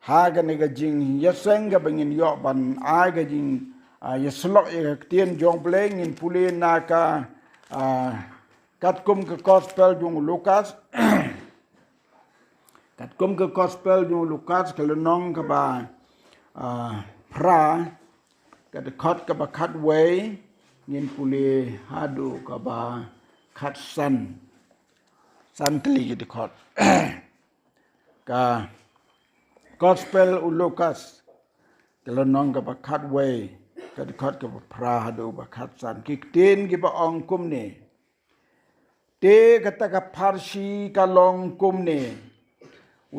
haga nega jing yasenga bangin yo ban aga jing yaslok ya tien jong bleng in puli naka katkum ke gospel jong Lukas katkum ke gospel jong Lukas kelenong ke ba pra kat kot ke ba kat way ngin puli hadu ke ba kat san teli ke kot ka Gospel u Lukas kelenong ke bakat way ke dekat ke prahadu bakat san kiktin ke ba ong kum ne te kata ka parsi kalong kum ne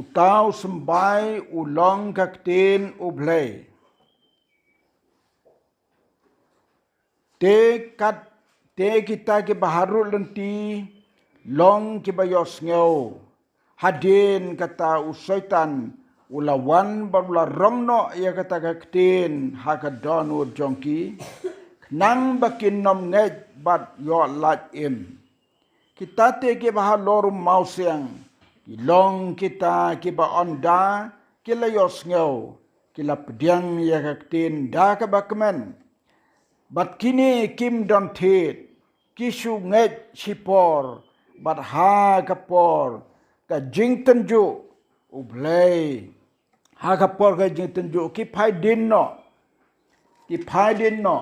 utau sembai ulong kaktin ublay te kita ke baharul lenti long ke bayos ngeu hadin kata usaitan ulawan babla rongno ya kata kaktin haka donu jongki nang bakin nom ngej bat yo lat im kita te ke bahar lorum mausiang ilong kita ke ba onda kila yos ngeu kila pediang ya kaktin da ka bakmen bat kini kim don tit kisu ngej sipor bat ha kapor ka jing tenju ublay ha kapor ka jing tenju ki phai din no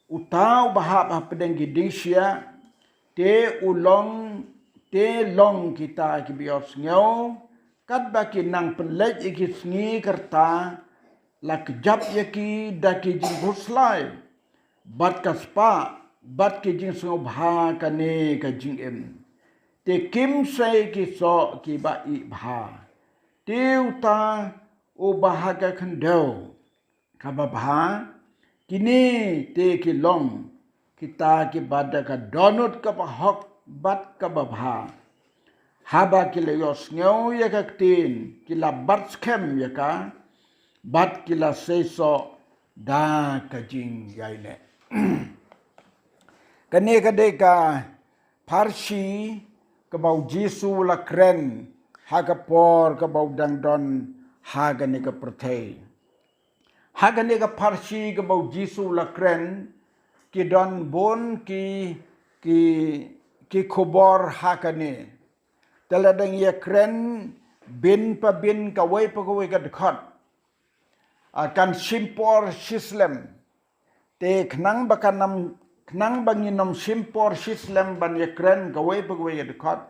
utau bahap pedeng giding sia te long kita ki bios ngeu kat baki nang pelej iki sngi kerta la kejap yaki daki jing huslai bat kaspa bat ki jing sungo bha kane ka jing em te kim sai ki so ki ba i bha te uta o bahaga khandau ka ba bha kini te ki long kita ki bada ka donut ka ba hok bat ka ba bha haba ki le yos ngeu ya ka tin ki la bat skem ya ka bat ki la seiso da ka jing yaile kane ka de ka parsi ka bau Jisu la kren haga por ka bau dang don haga ne ka perthei haga ne ka parsi ka bau Jisu la kren ki don bon ki khobor haga ne teladang ya kren bin pa bin ka wei pa ka dekat akan simpor sislem te knang banginom simpor sislem ban ya kren ka wei pa ka dekat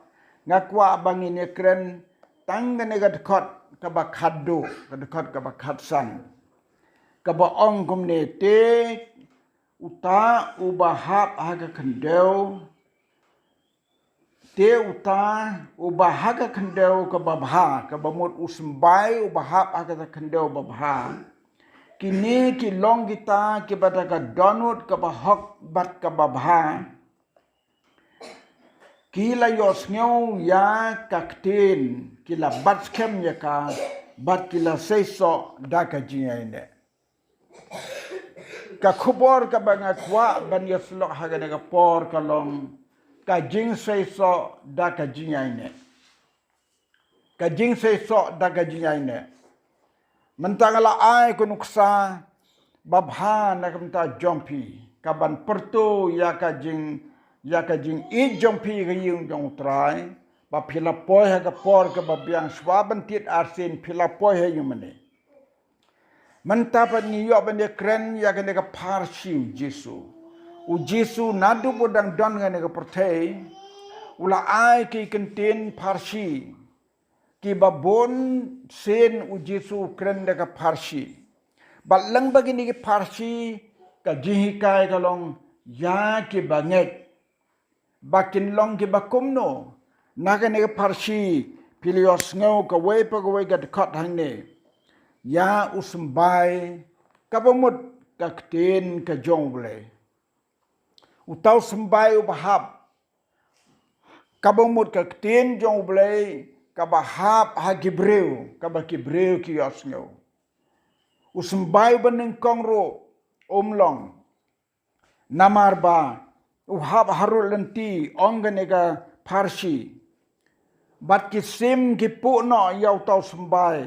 ngakwa bangin ya kren tanggane ka dekat ka ba khaddo ka dekat ka ba khatsan ka ba ong kumne te uta ubahap haga khandeu te uta ubahaga khandeu ka babha ka bamut usmbai ubahap haga khandeu babha kini ki long kita ki bata ka donut ka bahok bat ka babha kila yos ngeu ya kaktin kila bat skem ya ka bat kila seiso da ka jingaine ka khubor ka banga kwa ban yaslok haga ne ka por ka long ka jing seiso da ka jingaine ka jing seiso da ka jingaine mentangala ai kunuksa babha na kamta jompi kaban pertu ya ka jing i jompi ga yung jong trai ba phila poi ha ka por ka babyang swaban tit arsin phila poi ha yumane mantapa ni yo ban de kren ya ka ne ka parsi Jisu nadu bodang don ga ne ka perthei ula ai ki kentin parsi ki babon sen Jisu kren de ka parsi balang bagini ki parsi ka jihikai ka long ya ki banget bakin long ki bakumno naga ne ka parsi pilios ngau ka wei pa ka dekat hangne ya usmbai ka bamut ka ktin ka jongle utau sembai ubahap ka bamut ka ktin jongle ka bahap ha gibreu ka ba gibreu ki yos ngau usmbai baneng kongro omlong namarba uhab harul lenti onganega parsi bat kisim ki pu no yau tau sembai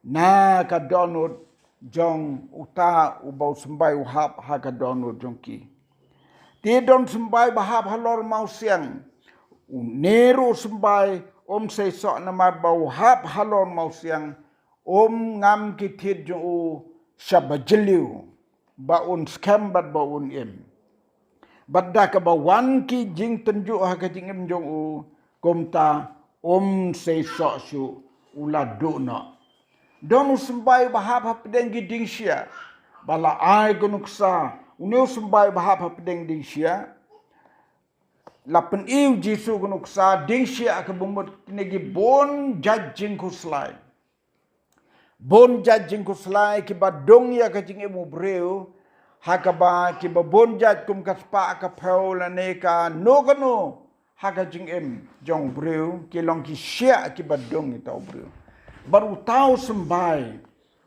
na ka donut jong uta ubau sembai uhap ha ka donut jong ki ti don sembai bahap halor mau siang neru sembai sei sok na mar bau hap halor mau siang ngam ki thit jong u shabajliu ba scam bat ba em badda ka ba wan ki jing tenju ha ka jing em jong u komta sei sok su ula do no don sembai bahap hap deng gi ding sia bala ai gunuksa uneu sembai bahap hap deng ding sia lapen iu jisu gunuksa ding sia ka bumut negi bon judging kuslai bon judging kuslai ki ba dong ya ka jing emu breu hakaba ki ba bon judge kum ka spa ka paula ne ka no gano haka jing em jong breu ki long ki sia ki ba dong tau breu baru tahu sembai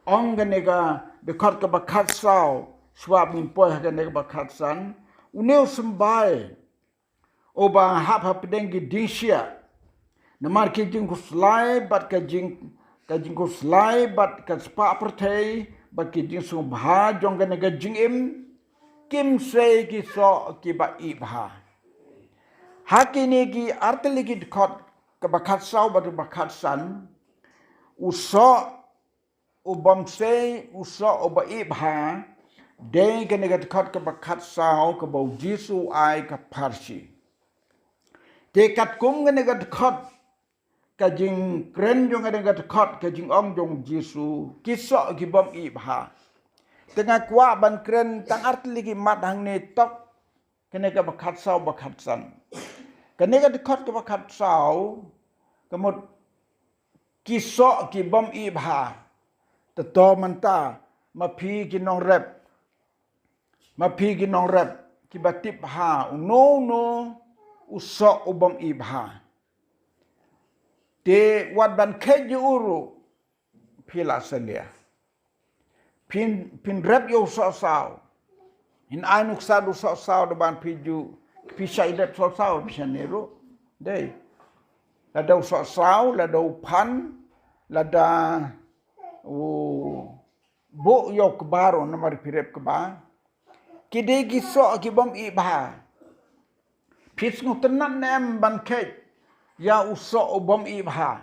ong ganega bekot ka bakat sao swab min poy ha ganega bakat san uneu sembai oba hap deng gi disia namar ki jing ku slai bat ka jing ku slai bat ka spa pertei bat ki jing su bha jong ganega jing em kim sei ki so ki ba i bha hakini ki arteli ki khot ka bakat sao bat bakat san uso ubam sei uso oba ibha de ke negat khat ka bakat sao ka bau jisu ai ka parsi te kat kum ke negat khat ka jing kren jong negat khat ka jing ong jong jisu kiso ki bam ibha tengah kwa ban kren tang artli ki mat hang ne tok ke negat bakat sao bakat san ke negat khat ka bakat sao kamot kiso ki bom ibha to manta ma phi ki nong rep ki batip ha no uso ubom ibha te wat ban khe uru phila salia pin rep yo so sao in ainuk sadu so sao de ban phi sai det so sao phanero dei là đâu sọ sáo là đâu pan là da bo yok baro na mari pirep ka ba kide gi so ki bom i ba phis ngu tanan nem ban khe ya uso bom i ba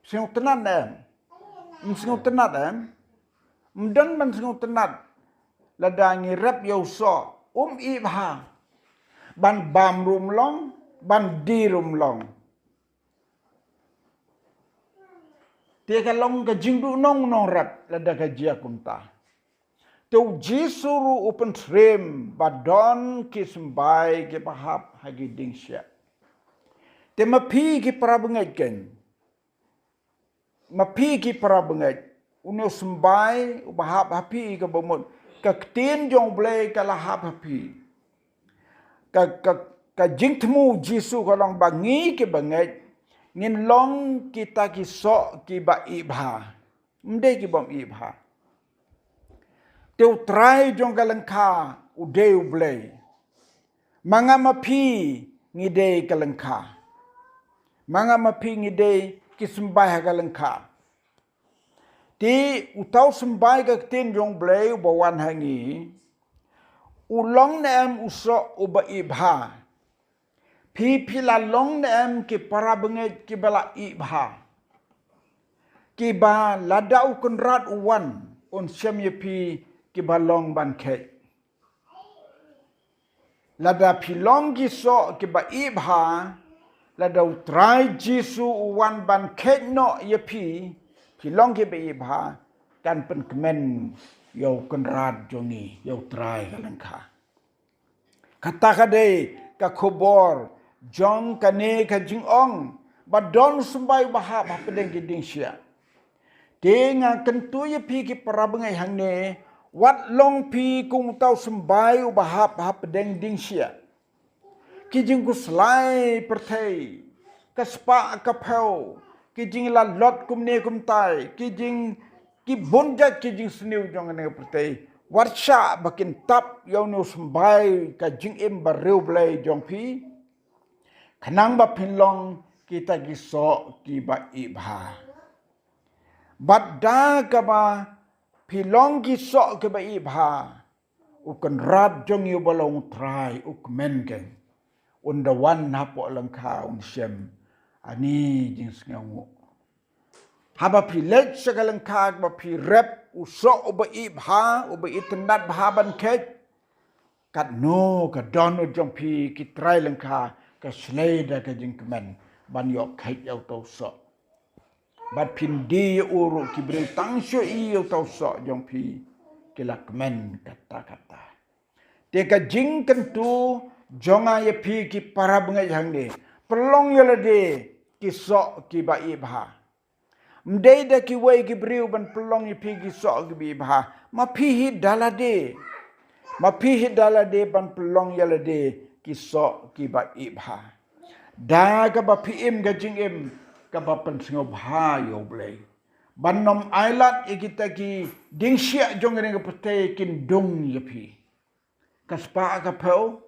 sing tanan nem sing tanan em mdan man sing tanan la da ngi rep yo so i ba ban bam rum long ban di rum long te ka long ka jingdu nong rat la da ka jia kumta to jisuru open trim badon ki sembai ki bahap hagi dingsya te mapi ki parabengai ken mapi ki parabengai uno sembai bahap hapi ka bomot ka tin jong ble ka lahap hapi ka jingtmu jisu ka long bangi ki bangai ngin long kita ki so ki ba ibha mde ki bom ibha teu trai jong galangka udeu blei manga mapi ngide galangka manga mapi ngide ki sembai galangka ti utau sembai ka tin jong blei bawan hangi ulong nem uso uba ibha Pi la long nem ki para benget ki bala ibha ki ba ladau kunrat uwan on syam ye pi ki balong ban khe lada pi long ki so ki ba ibha ladau trai jisu uwan ban khe no ye pi long ki ba ibha kan pen kemen yo kunrat jongi yo trai kalangka kata kade ka khobor jong kane ka jing ong badon sembai bahap pedeng giding sia tenga kentu ye pi ki parabengai hang ne wat long pi kung tau sembai bahap pedeng ding sia ki jing ku slai perthei ka spa ka phau ki jing la lot kum ne kum tai ki jing ki bonja ki jing sniu jong ne perthei warsha bakin tap yo no sembai ka jing em bareu blai jong pi Kanang ba pinlong kita gisok ki ba ibha. Badda ka ba pilong gisok ki ba ibha. Ukan rad jong yu balong try uk mengen. Undawan hapo lang ka unsem. Ani jing sengawu. Haba pilet sagalang kag ba pi rep usok uba ibha uba itendat bahaban kek. Kat no ka dono jong pi ki try lang ka sleda ka jing kemen ban yok kek yau tau sok. Bat pindi uru ki beri tangsyo iyo tau sok jong pi kilak men kata-kata. Teka jing kentu jonga ye pi ki para bengai hang de. Pelong ye lade ki sok ki ba ibha. Mdei da ki wei ki beriu ban pelong ye pi ki sok ki ba ibha. Ma pi hi dalade. Ma pi hi dalade ban pelong ye lade ki sok ki ba ibha. Da ka ba pi im ga jing im ka ba pen singob ha yo blei. Ban nom ailat kita ki ding sia jong ngene ka putei kin dong ye pi. Kaspa ka pau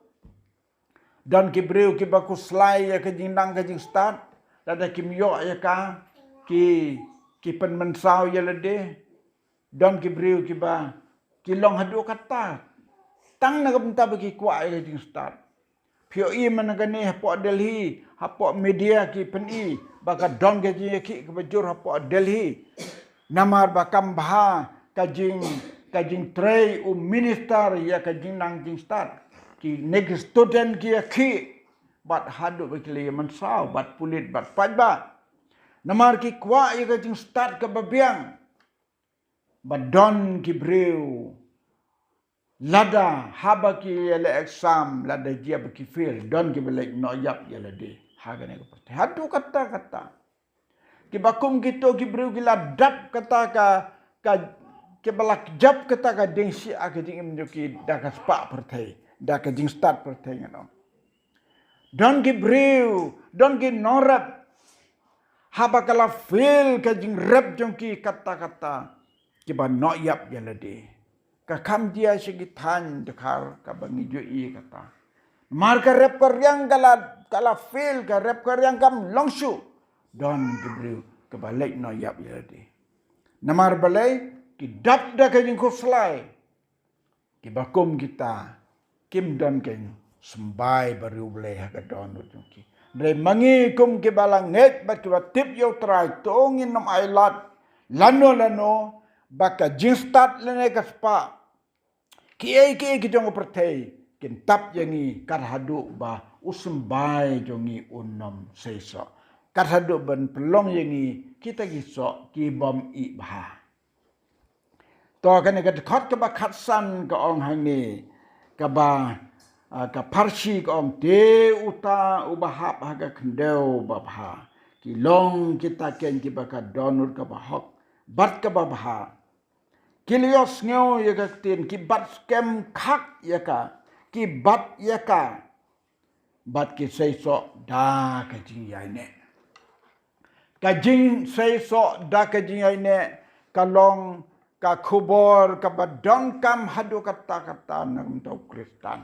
dan ki breu ki ba ku slai ya ka jing nang ka jing start da kim yo ya ka ki pen mensau ya lede dan ki breu ki ba ki long hadu kata tang na ka benta ba ki kwa ya jing start. Pio i man ka ni hapo Delhi hapo media ki pen i baka don ke ji ki ke bajur hapo Delhi namar bakam bha kajing tray minister ya kajing nang jing start ki nek student ki bat hadu bekli mansau bat pulit bat pajba namar ki kwa ya kajing start ke babiang bat don ki breu lada haba ki ele exam lada dia beki fail don ki belek no yap ya lade hagane ko pate hadu kata ki bakum gitu ki breu ki ladap kata ka ke balak jap kata ka dengsi aka jing imjoki da ka spa pertai da ka jing start pertai ngano don ki breu don ki norap haba kala fail ka jing rep jongki kata ki ba no yap ya lade ka kam dia sigitan dekar ka bangi jo i kata mar ka rep karyang kala fail ka rep karyang kam longsu don ki breu ke balik no yap ya lade namar balai ki dap da ka jing ko slai ki bakum kita kim don ken sembai baru boleh ha don ki dre mangi kum ki balang nget bat ki tip yo try tongin nom ailat lano baka jing start lene ka spa ki jong pertei kin tap yangi kar hadu ba usembai jongi unom seiso kar hadu ban pelong yangi kita gisok ki bom i bah to kan ka khot ka ba khatsan ka ong hangi ka ba ka parsi ka ong te uta ubahap ha ka khendeu ba bha ki long kita ken ki ba ka donur ka ba hok bat ka ba bha kilios ngeu ya ka tin ki bat scam khak ya ka ki bat ya ka bat ki sei so da ka jing yai ne ka jing sei so da ka jing yai ne ka long ka kubor ka badong kam hadu kata nang tau Kristen.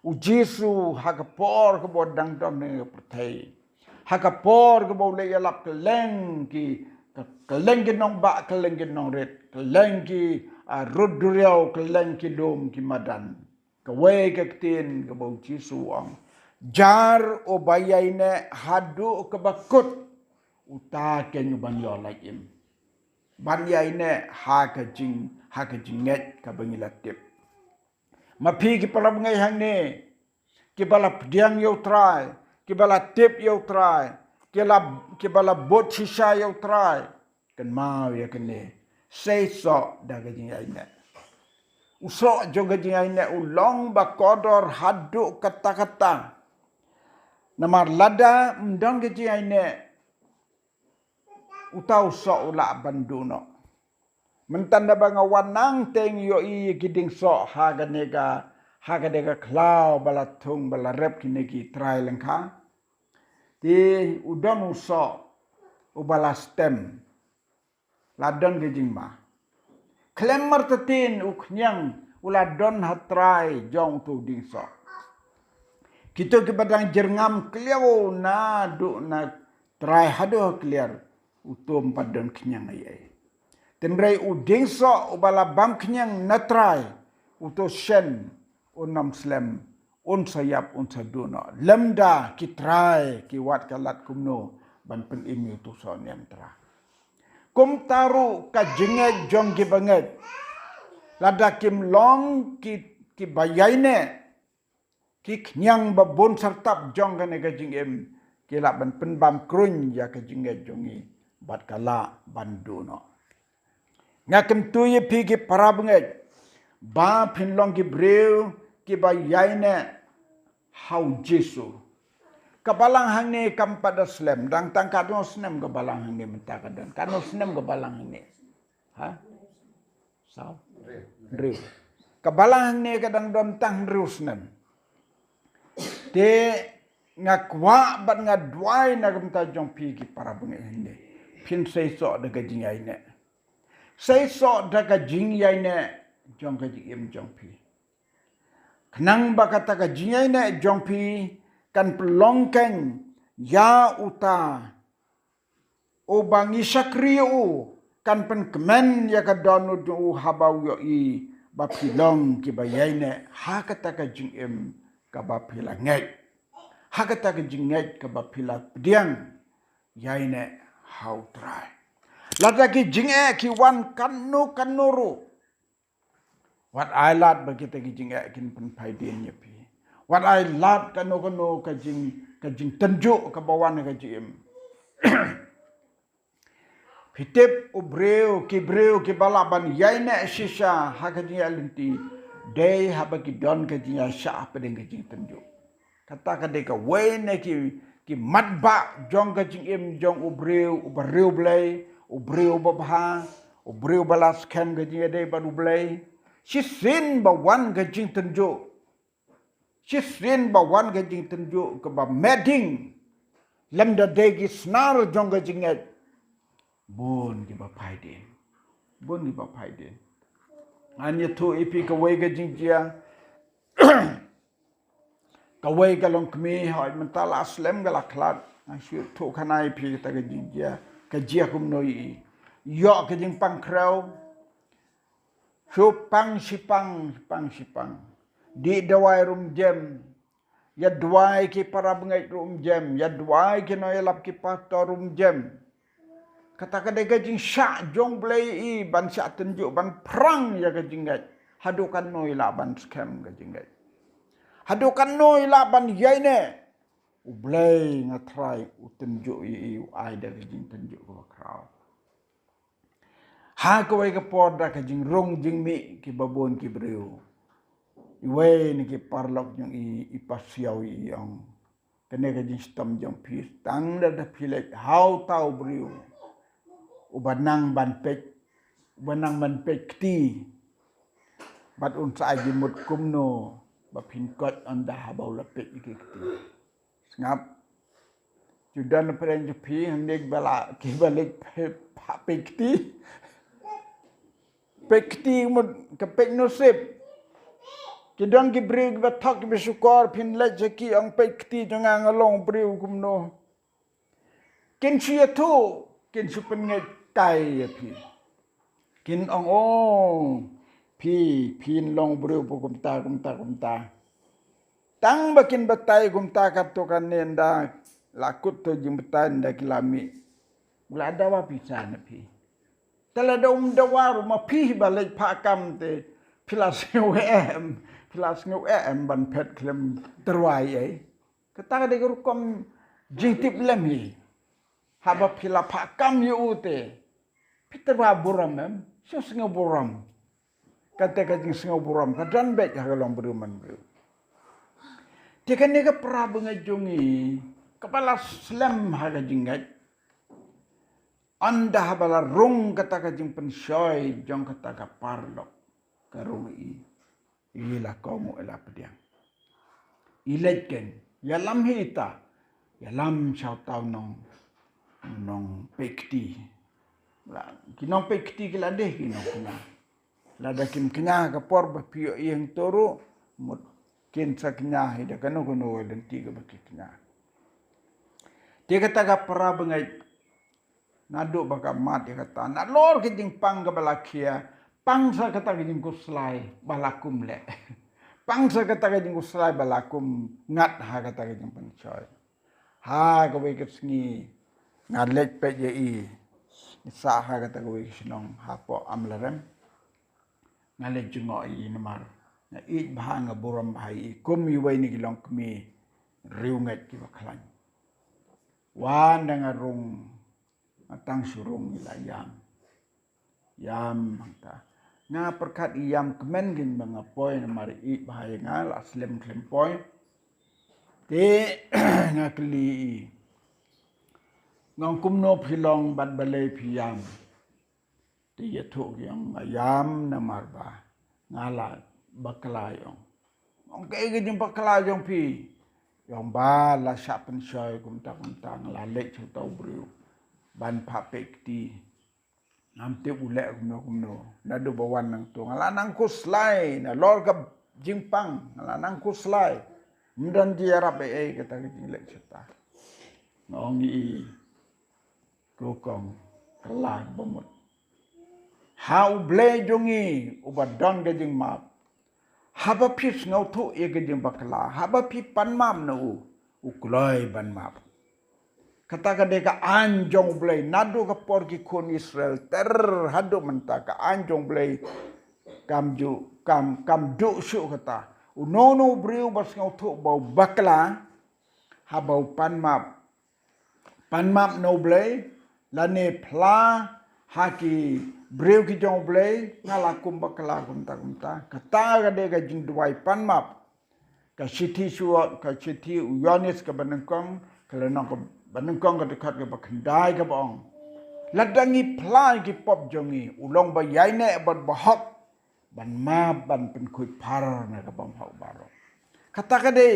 U Jesu hakapor ka bodang dong ne pertai. Hakapor ka bo le yalap keleng ki keleng ki nong ba keleng ki nong ret keleng ki rod duriau keleng ki dom ki madan. Ka we ka tin ka bo Jesu ang jar o bayai ne hadu ka bakut uta ken ban yo laim. Banyai ne ha ka jing net ka bangilatip mapi ki pala ngai hang ne ki bala diang yo try ki bala tip yo try ki bala bot sisa yo try kan mau ya kene sei so da ga jing ai ne uso jo ga jing ai ne ulong ba kodor hadu kata namar lada mdong ga jing ai ne utau so ula banduno mentanda banga wanang teng yo i giding so haga nega klau balatung balarep kinegi try lengka ti udon uso ubala stem ladon gejing ma klemmer tetin uknyang uladon hatrai jong tu ding so kita ke badang jerngam kliau na du na Try hado clear utum padon kenyang ayai. Tenrai uding so ubala bam kenyang natrai uto shen unam slam un sayap un saduno. Lemda ki try ki wat kalat kumno ban pen imi tu so niantra. Kum taru ka jenget jong ki banget. Lada kim long ki bayaine ki kenyang babon sertap jong kane ka jingem kila ban pen bam krun ya ka jenget jongi bat kala banduno. Ngakem tuye pigi parabanget ba pinlong ki breu ki ba yaine hau Jesu kabalang hangne kam pada slem dang tang kadno snem kabalang hangne mentakadan kadno snem kabalang hangne ha sao breu kabalang hangne kadang dom tang breu snem te ngakwa bat ngadwai na kam ta jong pigi parabanget hangne pin sei so de gajingaine Saya so daga jing yai ne jong ka jing jong pi. Kenang ba kata ka jing yai ne jong pi kan pelongken ya uta o bangi sakriu kan pen kemen ya ka donu du habau yo i ba pilong ki ba yai ne ha kata ka jing ka ba pila ngai. Ha kata ka jing ngai ka ba pila pediang yai ne how try. Lada ki jinge ki wan kanuru. What I lad bagi ta ki jinge kin pen paidin ya pi. What I lad kanu ka jing tenjuk ka bawan ka jim. Pitip ubreu ki balaban yaine shisha ha ka jing alinti day ha bagi don ka jing sha apa ding ka jing tenjuk. Kata ka de ka wene ki madba jong ka jing jong ubreu blai ubreu babha ubreu balas kem gajing ade baru blai si sin ba wan gajing tenjo si sin ba wan gajing tenjo ke ba medding lem da degi snar jong gajing et bon di ba paiden anya tu ipi ka wei gajing jia ka wei galong kmi hoi mentala aslem galaklat asyur tu kanai pi ta gajing jia kajia kumnoi yo kajing pangkrau so pang sipang di dawai rum jam ya dwai ki para bengai rum jam ya dwai ki no yalap ki pastor rum jam kata kada kajing syak jong blai i ban syak tunjuk ban perang ya kajing gat hadukan noi la ban scam kajing gat hadukan noi la ban yaine ublay nga try utunjuk i ai da jing tunjuk ko kraw ha ko ka porda ka jing rong jing mi ki babon ki breu iwe ni ki parlok jong i pasiau i yang kene ka jing stom jong pi tang da pilek how tau breu ubanang ban pek ti bat un sa jimut kumno ba pinkot anda habau la pek ki ngap judan peren jepi hendak bala ki balik pekti mud kepek nosip kidang ki brig batak ki besukar pin le jeki ang pekti jangan ngalong briu kumno kin sia tu kin supen ngai tai ya pi kin ong pin long briu kumta tang bakin batai gumta katokan nenda lakut to jimbetan da kilami gula ada wa bisa na pi talada dawaru ma pi balik pakam te pilas ngeu ban pet klem terwai ai kata de rukom jingtip lemi haba pila pakam yu te piterwa buram so ngeu buram kata ka jing ngeu buram kadan bet ha long beruman bru Tiga nega prabu ngajongi kepala slam haga jingat anda habala rung kata ka jing pensoi jong kata ka parlok karung ila komo ila pediang iletken yalam hita yalam chau tau nong pekti la kinong pekti kila deh kinong lada kim kenya ka por ba pio yang toro mut kin sa kenya hida kanu dan tiga baki kenya Dia kata ka para bengai naduk baka mat dia kata nak lor ke jing pang ka balakia pangsa kata ke jing kuslai balakum le. Pangsa kata ke jing kuslai balakum ngat ha kata ke jing pancoy. Ha ka we ke sngi ngat let pe je i. Sa ha kata ke we snong ha po amlarem. Ngalet jungo i namar. Na i bahanga buram bahai kum i we ni kilong kmi riunget ki baklan. Wan dengan rung matang surung ila yam mangta nga perkat yam kemen gin mga poy na mari i bahaya ngal aslem klempoy te nga kli ngong kumno philong bat balay phiyam te yathuk yang yam na marba ngala baklayong ngong kay gin baklayong pi yang ba la sapen soy kumta la lek tau bru ban papek ti namte ulek kumno nadu bawan nang tu ngala nang kuslai na lor ka jingpang ngala nang kuslai mdan di arab kata ki lek cerita ngong i kokong kelai bomut how ble jongi ubadon ga jing map haba pis ngau tu e ga jing bakla haba pi pan mam no ukloi ban map kata kadeka anjong blay nado ka porgi kon Israel ter hado mentaka anjong blay kam du su kata unono briu bas ngau tu bau bakla ha bau pan map no blay lane pla haki briu ki jong blay ngala kum bakla kumta kata kadeka jing duai pan map ka city suat ka city uyanis ka banengkong kalena ka banengkong ka dekat ka bakandai ka baong ladangi plai ki pop jongi ulong ba yaine bat bahak ban ma ban pen khui par na ka bam hau baro kata ka de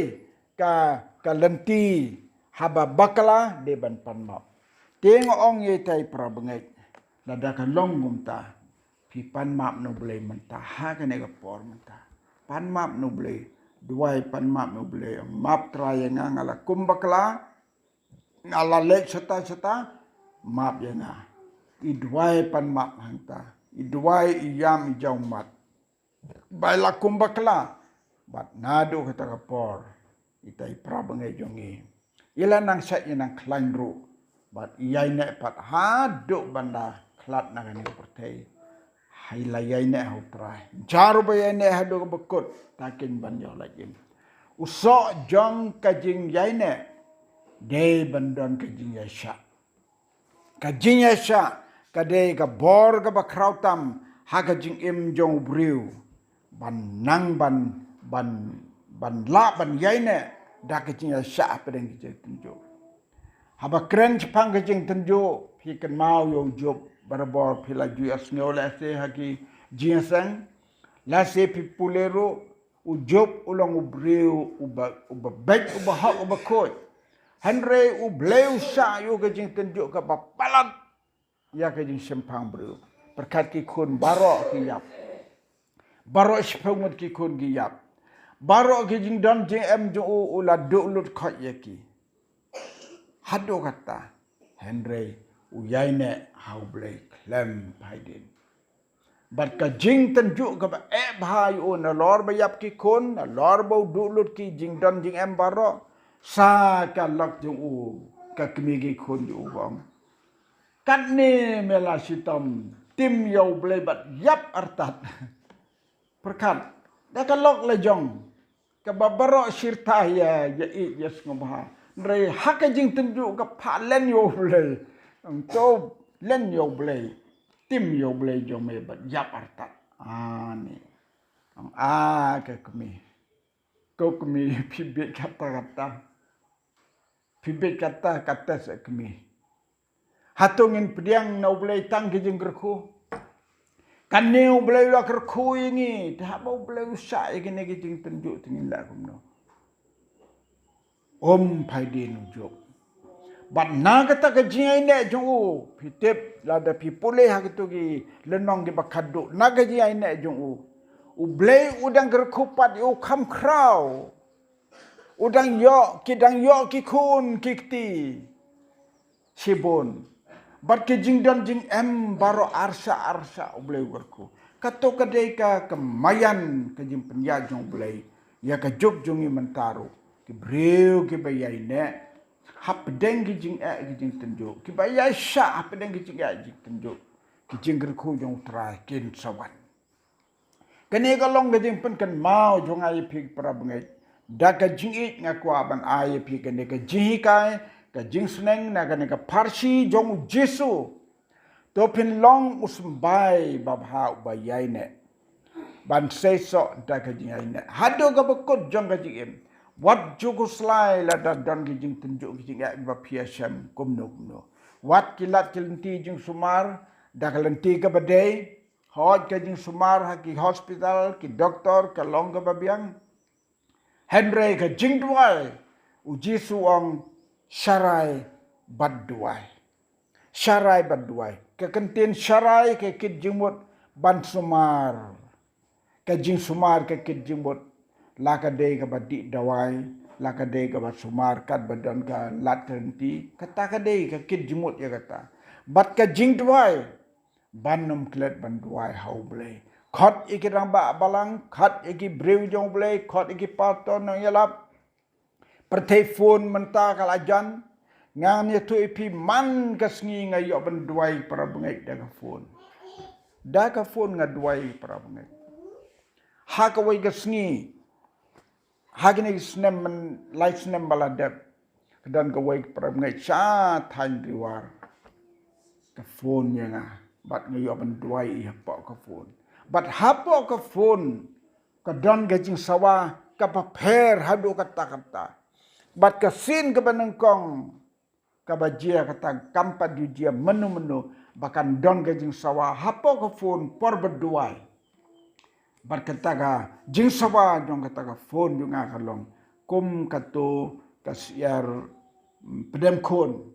ka lenti haba bakala de ban pan map teng ong ye tai pra bengai ladakan long gumta pi pan map no blai menta ha ka ne ka por menta pan map no blai duai pan map no blai map traya ngala kumbakla ngala lek seta map yana i duai pan map hanta i duai iyam i jauh mat baila kumbakla bat nado kata kapor itai prabangai jongi ila nang set nang klain ru bat iyai ne pat hado banda klat nang ni pertai hai layai ne hutrai jaru bayai ne hado bekut takin ban yo lagi usok jong kajing yai ne de bandon kajing yasha kade ka bor ka bakrautam ha kajing im jong briu ban nang ban la ban yai ne da kajing yasha pedeng kajing tunjuk haba kren chpang kajing tunjuk pi kan mau yo job barabor pila ju asnyo la se haki jinsang la se pi pulero ujob ulang ubriu uba baik uba hak uba koi Henry ubleu sa yo kajing tunjuk ka bapalat ya kajing sempang bru perkat ki kun barok ki yap barok sepengut ki kun ki yap barok ki jing don jing em jo ula do lut khot ye ki hado kata Henry uyaine how blai klem paidin bat ka jing tunjuk ka bhai on lor bayap ki kun lor bau do lut ki jing don jing em barok sa ka lak jung u ka kmigi khon ju bang kat ne mela sitam tim yo blai bat yap artat perkat da ka lok le jong ka babaro sirta ya i yes ngobha re hak jing tunju ka pha len yo blai ang to len yo blai tim yo blai jong me bat yap artat ani ang ka kmi ko kmi pibet kata Pibet kata sekmi. Hatungin pediang na ublay tang kijing kerku. Kanne ublay la kerku ingi. Dah ba ublay usah ikini kijing tunjuk tingin la kumno. Paidin ujuk. Bat na kata kijing ay ne jung pitip lada pipule hakitu ki lenong ki bakaduk. Na kijing ay ne jung ublay udang kerku pat yu kam kraw. Udang yok ki kun kikti Cebon. Bat ke jing don jing baro arsa boleh berku. Kato kadai ka kemayan ke jing penjajong boleh. Ya ka jog jongi mentaro. Ki breu ki bayai ne. Hap deng ki jing ki jing tenjo. Ki bayai sya hap deng ki jing jing tenjo. Ki jing gerku jong trai kin sawan. Kani ka long ke jing pen kan mau jong ai pig para bengai. Da ka jing it ngakwa ban ai pig kani ka jing kai ka jing sneng na kani ka parsi jong Jesu. To pin long usmbai babha bayai ne. Ban seso da ka jing ai ne. Hado ka bakot jong ka jing. Wat jugo slai la da don ki jing tunjuk ki jing ba piasam kumno. Wat kilat kilenti jing sumar da kalenti ka badai. Hoj ka jing sumar ha ki hospital ki doktor ka long ka babiang. Henry ka jing duai. U Jesu ong syarai badduai. Syarai badduai. Ka kentin syarai ka kit jingmut ban sumar. Ka jing sumar ka kit jingmut. Laka day ka ba di dawai, laka day ka ba sumar kat badan ka latenti, kata ka day ka kid jimut ya kata. Bat ka jing dawai, banum klet ban dawai hau blay. Khot iki rang ba balang, khot iki brew jong blay, khot iki paton nang yalap. Pertei phone menta kalajan, ngang ni tu ipi man ka sngi ngayo ban dawai para bengek da ka phone. Da ka phone nga dawai para bengek. Ha ka wai ka sngi. Hagini snem light snem baladep kedan ke wai para ngai cha than diwar ke phone nya nga bat ngai ban duai i hapo ke phone bat hapo ke phone ke don ke jing sawa ke paper hadu kata bat ke sin ke banengkong ke bajia kata kampat jujia menu bahkan don ke jing sawa hapo ke phone por berduai berkataga jing sawa jong kataga phone jong akalong kum kato kasiar pedem kon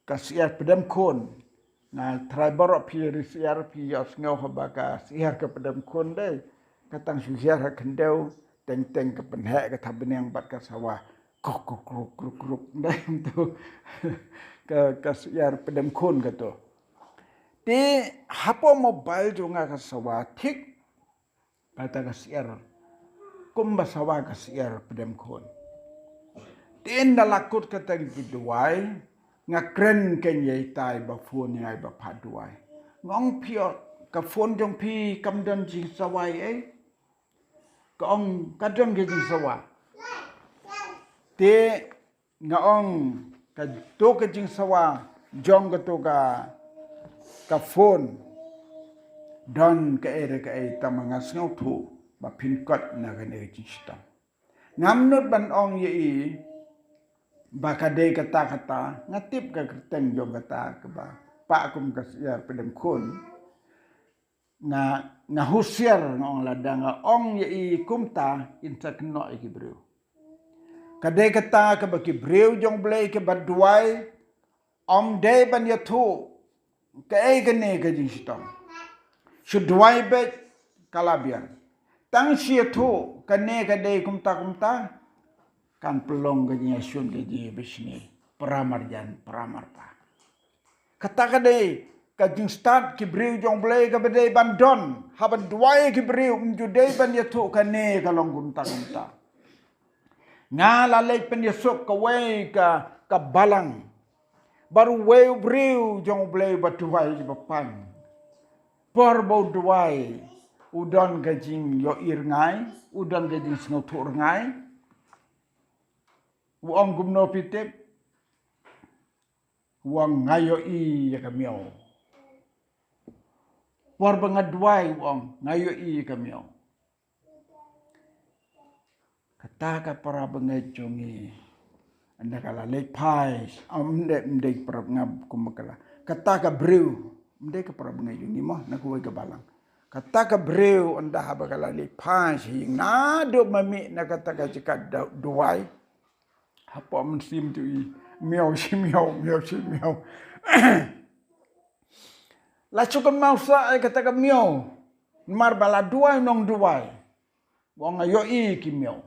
kasiar pedem kon na tribal pi risiar pi yos ngau habaka siar ke pedem kon dai katang siar ha kendeu teng ke penhek ke tabeneng bat ka sawa kruk dai tu ke kasiar pedem kon kato di hapo mobile juga kasawa tik kata kasiar kumba sawa kasiar pedem kon tin dalakut kata giduai ngakren ken yai tai ba phone ngai ba paduai ngong pio ka phone jong pi kamdan jing sawai ka ong kadang ge jing sawa te ngaong ka to ke jing sawa jong ka to ka phone don ka tamanga snau thu ba pin kot na ka ne jista ngamnut ban ong ye ba ka de kata ngatip ka keteng jong kata ka ba pa kum ka siar pedem khun na husiar ngong ladanga ong ye kumta insa kno iki bro ka de kata ka ba ki breu jong blai ke baduai om de ban ya thu ke gane ka jistam shudwai be kalabian tang sia thu kane ka de kumta kan pelong ka nya shun ke ji bisni pramarjan pramarpa kata ka de ka jing start ki breu jong blai ka bede bandon haban dwai ki breu mjude ban ya thu kane ka long kumta ngala le pen ya sok ka wei ka balang baru weu breu jong blei batuai di papan por bo duai udon gajing yo ir ngai udon gajing sngo tur ngai wong gumno pitep wong ngayo i ya kamiao por bangaduai wong ngayo i kamiao kata ka para bangajongi anda kala lek pai amde perap ngab kumakala kata ka breu mde ka perap ngayu ni mah na kuai ka balang kata ka breu anda habakala lek pai hing na do mami na kata ka cikat duai apa mensim tu miau si miau la cukup mau sa kata ka miau mar bala duai nong duai wong ayo i ki miau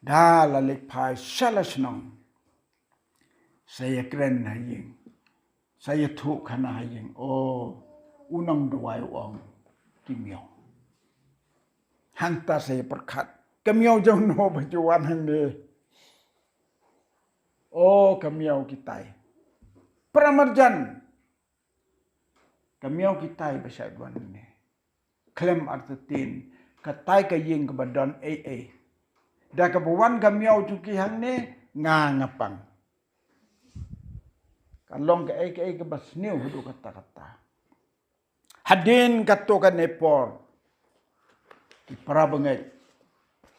da la lek pai salas nong saya keren hayeng. Saya thuk khana hayeng. Oh, unang duwai ong kimiao. Hanta saya perkat. Kamiao jauh no bajuan hang ni. Oh, kamiao kitai. Pramarjan. Kamiao kitai besar duan ni. Klem artetin. Katai ka ying ke badan Dah kebuan kamiao cuki hang ni. Ngapang. Kalong ke basniu hudu kata-kata. Hadin katokan nepor. Para bengai.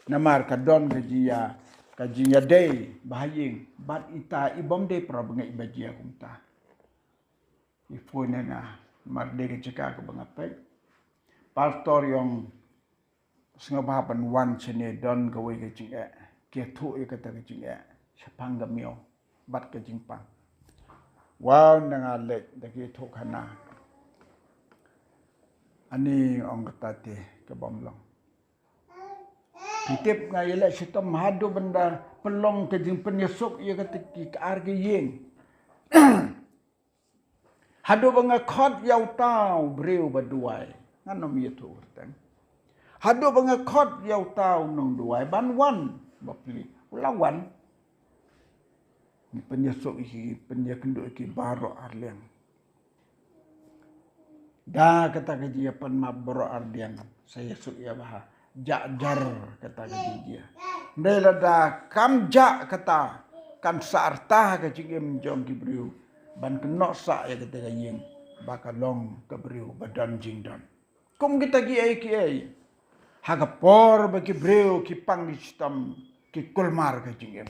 Namar kadon kajinya day bahaying. Bat ita ibom day para bengai ibajia kumta. Ipo na marde ke cekak ke bangapay. Pastor yung sengabapan wan sini don gawai ke cingak. Kia tu kata ke cingak. Siapang gamio. Bat ke jingpang. Wow nangalet daki tu kana. Ani orang kata te ke bomlong. Kitip ngayela sitam hadu benda pelong ke jing penyesuk ia kata ki ar ke yeng. Hadu banga khot yau tau breu baduai. Nganom ye tu tang. Hadu banga khot yau tau nong duai ban wan bapli. Ulawan. Ni penyesuk iki penyekenduk iki baro arliang. Dah kata ke pan mabro arliang. Saya suk ya bah. Jakjar kata ke dia. Ndela da kam jak kata kan sarta ke cingem jong ki briu. Ban kenok sa ya kata ke yeng. Bakalong ke briu badan jingdan. Kum kita ki ai. Hagapor bagi briu ki pang sistem ki kulmar ke cingem.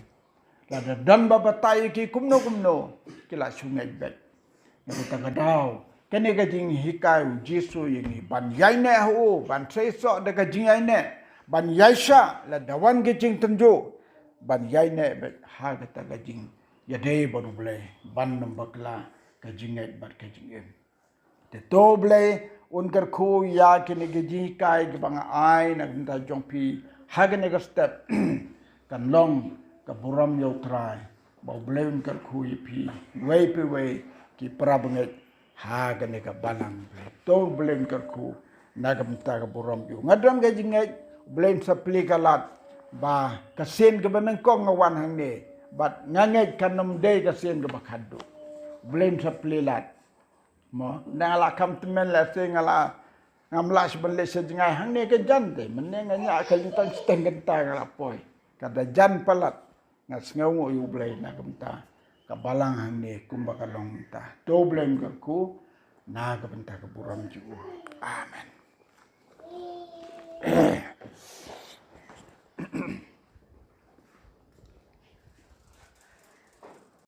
Lada dan babatai ki kumno kila sungai bet. Yang kita gadau. Kene kajing hikai Jesu ini ban yai ne ho ban seso de kajing yai ne ban yai sha la dawan kajing tenjo ban yai ne bet ha kata kajing ya dei baru boleh ban nambakla kajing ngai bat kajing em te to boleh unkar ko ya kene kajing kai ke bang ai na minta jong pi ha kene ka step kan long ka buram yo try ba boleh unkar ko yi pi wei pe wei ki prabanget ha gane ka balang to blem karku nagam ta ka borom yu ngadam ga jingai blem sapli kalat ba kasen ka banang kong ngawan hang ne bat ngangai kanam de kasen ka bakhadu blem sapli lat mo nala kam temen la se ngala ngamla sebenle se jingai hang ne ka jante meneng nya kalintang steng genta kala poi kada jan palat ngas ngau yu blem nagam ta kabalang hang ne kumbakalong ta to blame ku na kabenta ka buram ju amen.